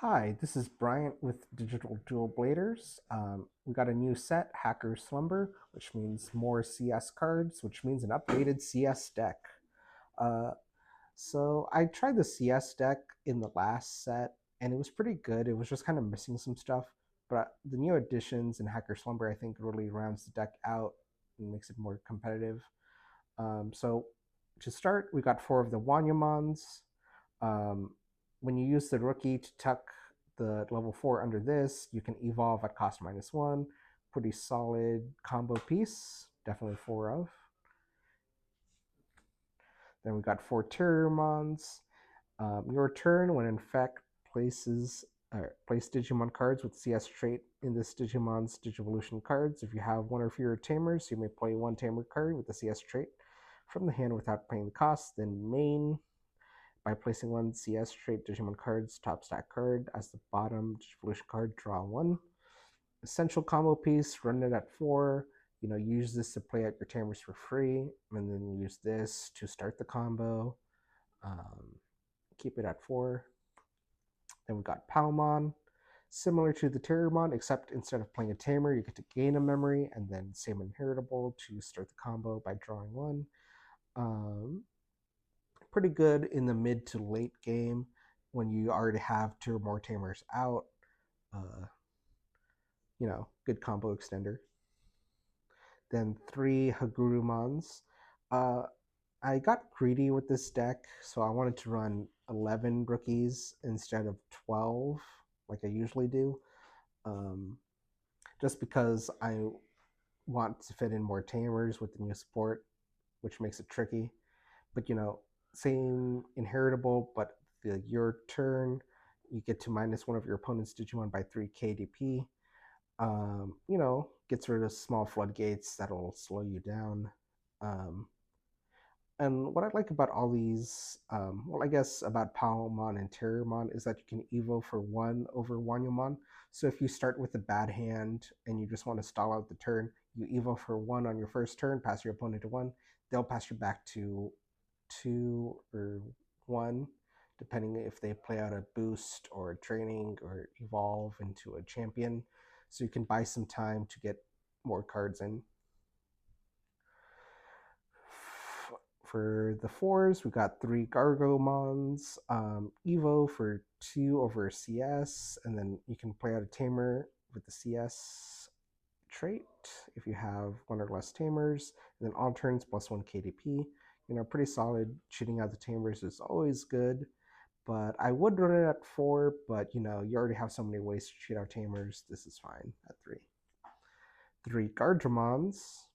Hi, this is Bryant with Digital Dual Bladers. We got a new set, Hacker's Slumber, which means more CS cards, which means an updated CS deck. Uh, so I tried the CS deck in the last set, and it was pretty good. It was just kind of missing some stuff, but the new additions in Hacker Slumber, I think, really rounds the deck out and makes it more competitive. So to start, we got four of the Wanyamons. Um, when you use the rookie to tuck the level 4 under this, you can evolve at cost -1. Pretty solid combo piece. Definitely four of. Then we got four Terramons. Your turn, when Infect place Digimon cards with CS trait in this Digimon's Digivolution cards. If you have one or fewer Tamers, you may play one Tamer card with the CS trait from the hand without paying the cost. Then main, by placing one CS trait Digimon card's top stack card as the bottom Digivolution card, draw one. Essential combo piece, run it at 4. Use this to play out your Tamers for free, and then use this to start the combo. Um, Keep it at 4. Then we got Palmon, similar to the Terramon, except instead of playing a Tamer, you get to gain a memory, and then same inheritable to start the combo by drawing one. Pretty good in the mid to late game when you already have two or more Tamers out. Uh, Good combo extender. Then three Hagurumons. Uh, I got greedy with this deck, so I wanted to run 11 rookies instead of 12, like I usually do. Um, just because I want to fit in more Tamers with the new support, which makes it tricky. But same inheritable, but your turn, you get to minus one of your opponent's Digimon by 3 KDP. Gets rid of small floodgates that'll slow you down. Um, and what I like about all these, I guess about Palmon and Terramon is that you can Evo for one over Wanyamon. So if you start with a bad hand and you just want to stall out the turn, you Evo for one on your first turn, pass your opponent to one. They'll pass you back to two or one, depending if they play out a boost or a training or evolve into a champion. So you can buy some time to get more cards in. For the fours, we got three Gargomons, Evo for 2 over CS, and then you can play out a Tamer with the CS trait if you have one or less Tamers, and then all turns +1 KDP. Pretty solid. Cheating out the Tamers is always good, but I would run it at 4, but you already have so many ways to cheat out Tamers. This is fine at 3. 3 Gardramons.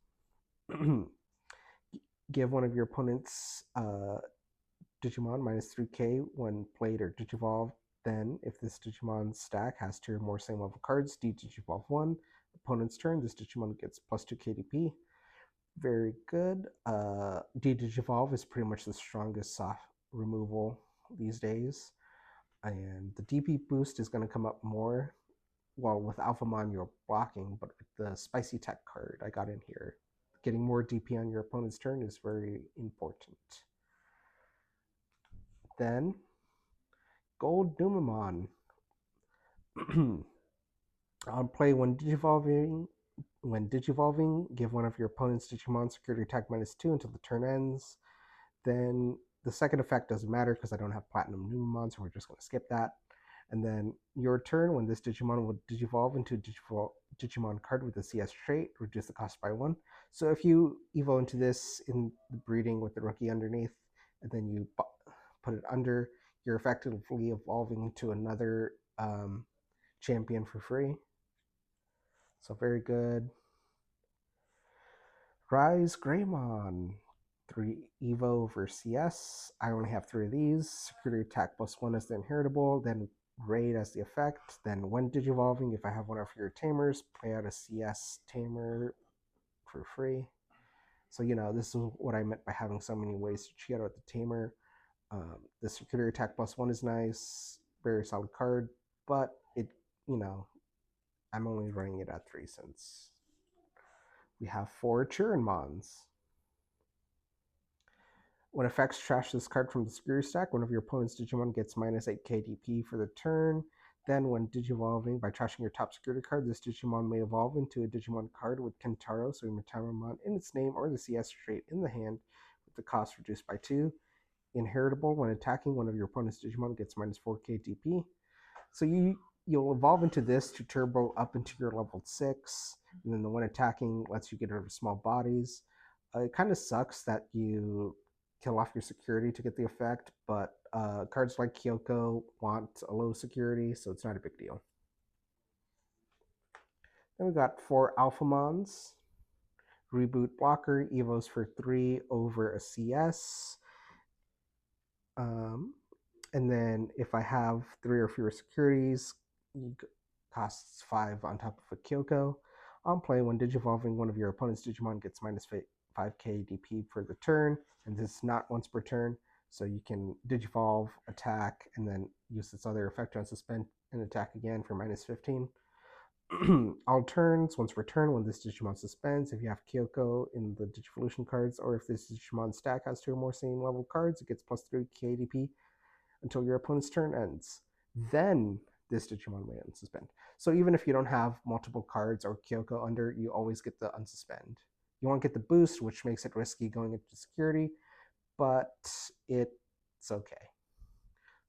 Give one of your opponent's Digimon -3k when played or Digivolved. Then, if this Digimon stack has 2 or more same level cards, D-Digivolve 1. Opponent's turn, this Digimon gets +2 KDP. Very good. D-Digivolve is pretty much the strongest soft removal these days. And the DP boost is going to come up more. Well, with Alphamon, you're blocking, but with the Spicy Tech card I got in here, getting more DP on your opponent's turn is very important. Then, Gold Numamon. On play when Digivolving, give one of your opponent's Digimon security attack -2 until the turn ends. Then the second effect doesn't matter because I don't have Platinum Numamon, so we're just going to skip that. And then your turn, when this Digimon will Digivolve into a Digimon card with a CS trait, reduce the cost by 1. So if you Evo into this in the breeding with the rookie underneath, and then you put it under, you're effectively evolving into another champion for free. So very good. Rise Greymon. 3 Evo over CS. I only have 3 of these. Security attack +1 as the inheritable, then raid as the effect. Then when Digivolving, if I have one of your Tamers, play out a CS Tamer for free. So, this is what I meant by having so many ways to cheat out the Tamer. The security attack +1 is nice, very solid card, but I'm only running it at 3 since we have 4 Chirinmons. When effects trash this card from the security stack, one of your opponent's Digimon gets -8 KDP for the turn. Then, when digivolving by trashing your top security card, this Digimon may evolve into a Digimon card with Kentaro, so Metaramon, in its name or the CS trait in the hand, with the cost reduced by 2. Inheritable, when attacking, one of your opponent's Digimon gets minus 4k DP. So you'll evolve into this to turbo up into your level 6, and then the one attacking lets you get rid of small bodies. It kind of sucks that you kill off your security to get the effect, but cards like Kyoko want a low security, so it's not a big deal. Then we got 4 Alphamons. Reboot blocker, Evos for 3 over a CS. And then if I have 3 or fewer securities, costs 5 on top of a Kyoko. On play, when digivolving, one of your opponent's Digimon gets minus 5k DP for the turn, and this is not once per turn, so you can digivolve, attack, and then use this other effect on suspend and attack again for minus 15. All turns, once per turn, when this Digimon suspends, if you have Kyoko in the Digivolution cards, or if this Digimon stack has 2 or more same level cards, it gets plus 3 KDP until your opponent's turn ends. Then this Digimon may unsuspend. So even if you don't have multiple cards or Kyoko under, you always get the unsuspend. You won't get the boost, which makes it risky going into security, but it's okay.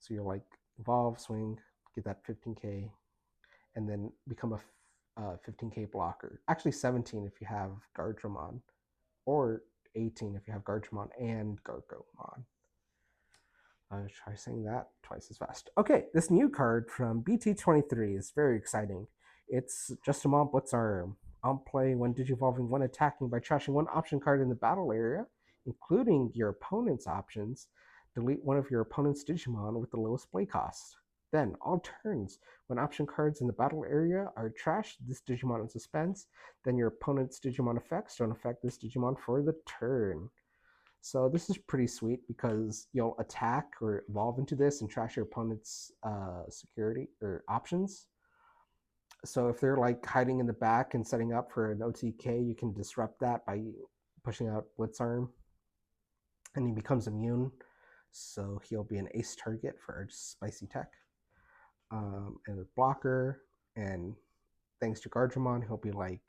So you're like, evolve, swing, get that 15k, and then become a 15k blocker. Actually 17 if you have Gartramon, or 18 if you have Gartramon and Gargomon. Try saying that twice as fast. Okay, this new card from Bt23 is very exciting. It's Justimon Blitzarm. On play, when digivolving, when attacking, by trashing one option card in the battle area, including your opponent's options, delete one of your opponent's Digimon with the lowest play cost. Then, all turns, when option cards in the battle area are trashed, this Digimon in suspense, then your opponent's Digimon effects don't affect this Digimon for the turn. So this is pretty sweet because you'll attack or evolve into this and trash your opponent's security or options. So if they're like hiding in the back and setting up for an OTK, you can disrupt that by pushing out Blitzarm, and he becomes immune. So he'll be an ace target for our spicy tech. And a blocker, and thanks to Gargramon, he'll be like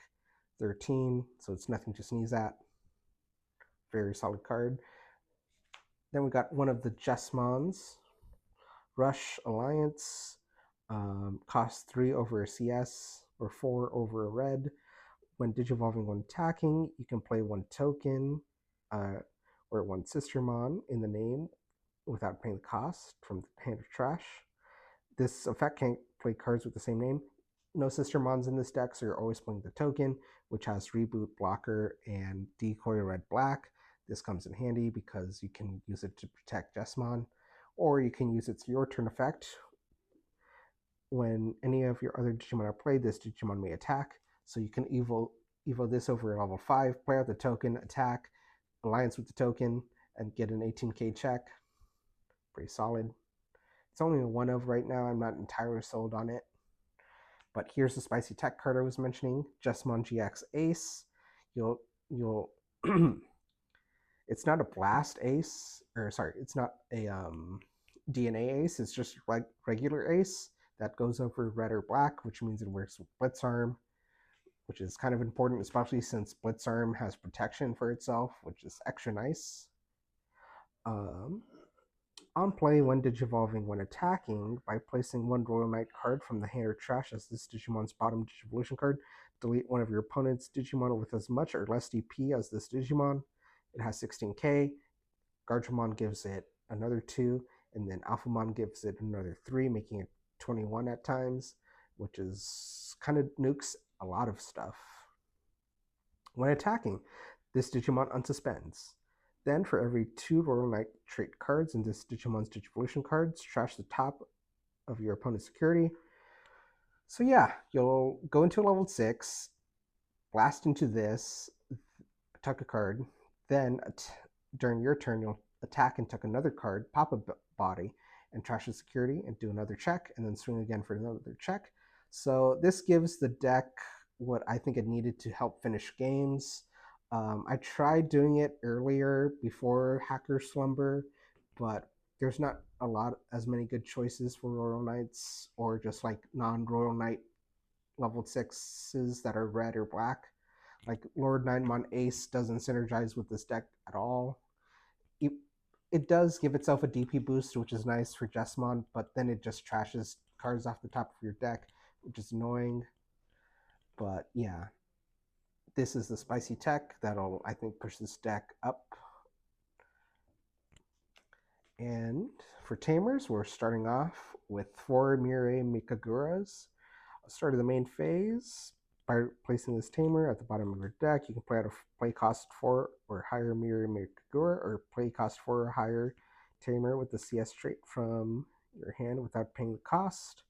13, so it's nothing to sneeze at. Very solid card. Then we got one of the Jesmons, Rush Alliance, costs 3 over a CS or 4 over a red. When digivolving, when attacking, you can play 1 token or 1 Sistermon in the name without paying the cost from the hand of trash. This effect can't play cards with the same name. No Sistermons in this deck, so you're always playing the token, which has Reboot, Blocker, and Decoy Red-Black. This comes in handy because you can use it to protect Jesmon, or you can use its your turn effect. When any of your other Digimon are played, this Digimon may attack, so you can evo this over level 5, play out the token, attack, alliance with the token, and get an 18k check. Pretty solid. It's only a 1 of right now. I'm not entirely sold on it. But here's the spicy tech card I was mentioning, Jesmon GX Ace. You'll it's not a blast ace, or sorry, it's not a DNA ace. It's just like regular ace that goes over red or black, which means it works with Blitzarm, which is kind of important, especially since Blitzarm has protection for itself, which is extra nice. On play, when digivolving, when attacking, by placing 1 Royal Knight card from the hand or trash as this Digimon's bottom Digivolution card, delete one of your opponent's Digimon with as much or less DP as this Digimon. It has 16k. Gargramon gives it another 2, and then Alphamon gives it another 3, making it 21 at times, which is kind of nukes a lot of stuff. When attacking, this Digimon unsuspends. Then, for every 2 Royal Knight trait cards in this Digimon's Digivolution cards, trash the top of your opponent's security. So yeah, you'll go into level 6, blast into this, tuck a card, then during your turn, you'll attack and tuck another card, pop a body, and trash the security and do another check, and then swing again for another check. So this gives the deck what I think it needed to help finish games. I tried doing it earlier before Hacker Slumber, but there's not a lot as many good choices for Royal Knights or just like non-Royal Knight level sixes that are red or black. Like Lord Ninemon Ace doesn't synergize with this deck at all. It, it does give itself a DP boost, which is nice for Jessamon, but then it just trashes cards off the top of your deck, which is annoying. But yeah, this is the spicy tech that'll, I think, push this deck up. And for Tamers, we're starting off with 4 Mirai Mikaguras. Start of the main phase, by placing this Tamer at the bottom of your deck, you can play out a play cost 4 or higher Mirai Mikagura, or play cost 4 or higher Tamer with the CS trait from your hand without paying the cost.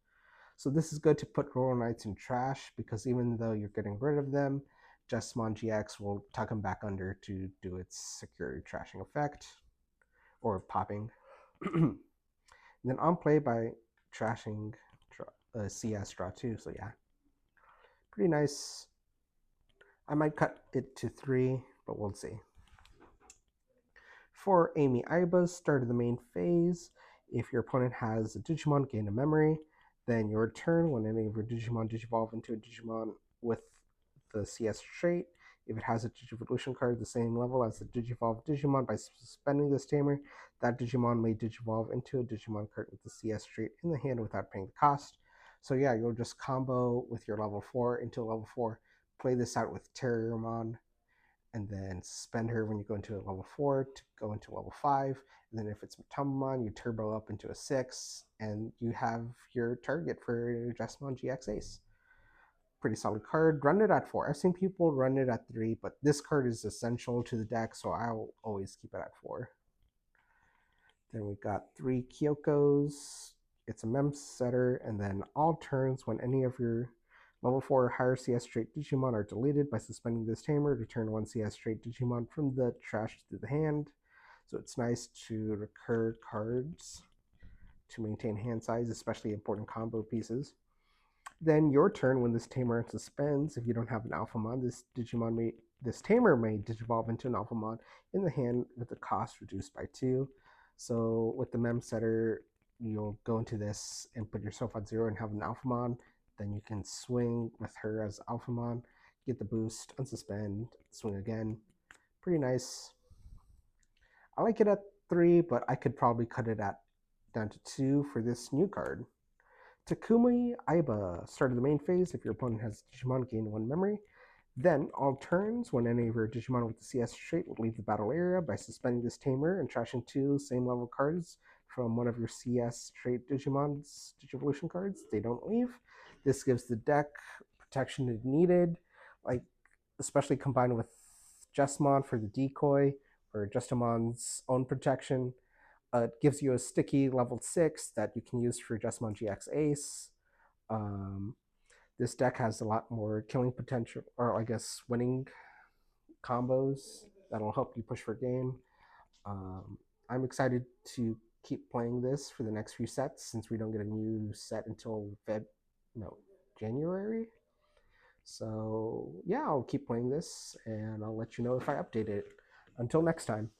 So this is good to put Royal Knights in trash, because even though you're getting rid of them, Jessamon GX will tuck them back under to do its security trashing effect, or popping. And then on play by trashing CS draw 2, so yeah. Pretty nice. I might cut it to 3, but we'll see. For Amy Aiba's start of the main phase, if your opponent has a Digimon gain a memory, then your turn, when any of your Digimon digivolve into a Digimon with the CS trait, if it has a Digivolution card the same level as the Digivolved Digimon, by suspending this Tamer, that Digimon may Digivolve into a Digimon card with the CS trait in the hand without paying the cost. So yeah, you'll just combo with your level 4 into a level 4, play this out with Terriermon, and then suspend her when you go into a level 4 to go into level 5. And then if it's Matamamon, you turbo up into a 6, and you have your target for Jessamon GX Ace. Pretty solid card. Run it at 4. I've seen people run it at 3, but this card is essential to the deck, so I'll always keep it at 4. Then we got 3 Kyokos. It's a mem setter, and then all turns, when any of your level 4 or higher CS trait Digimon are deleted, by suspending this Tamer, return 1 CS trait Digimon from the trash to the hand. So it's nice to recur cards to maintain hand size, especially important combo pieces. Then your turn, when this Tamer suspends, if you don't have an Alphamon, this Tamer may digivolve into an Alphamon in the hand with the cost reduced by 2. So with the Mem Setter, you'll go into this and put yourself at 0 and have an Alphamon. Then you can swing with her as Alphamon, get the boost, unsuspend, swing again. Pretty nice. I like it at 3, but I could probably cut it at down to 2 for this new card. Takumi Aiba. Start of the main phase, if your opponent has Digimon, gain 1 memory. Then, all turns, when any of your Digimon with the CS trait will leave the battle area, by suspending this Tamer and trashing 2 same level cards from one of your CS trait Digimon's Digivolution cards, they don't leave. This gives the deck protection it needed, like especially combined with Jessamon for the decoy, or Jessamon's own protection. It gives you a sticky level 6 that you can use for Jessamon GX Ace. This deck has a lot more killing potential, or I guess winning combos that'll help you push for game. I'm excited to keep playing this for the next few sets, since we don't get a new set until January. So yeah, I'll keep playing this, and I'll let you know if I update it. Until next time.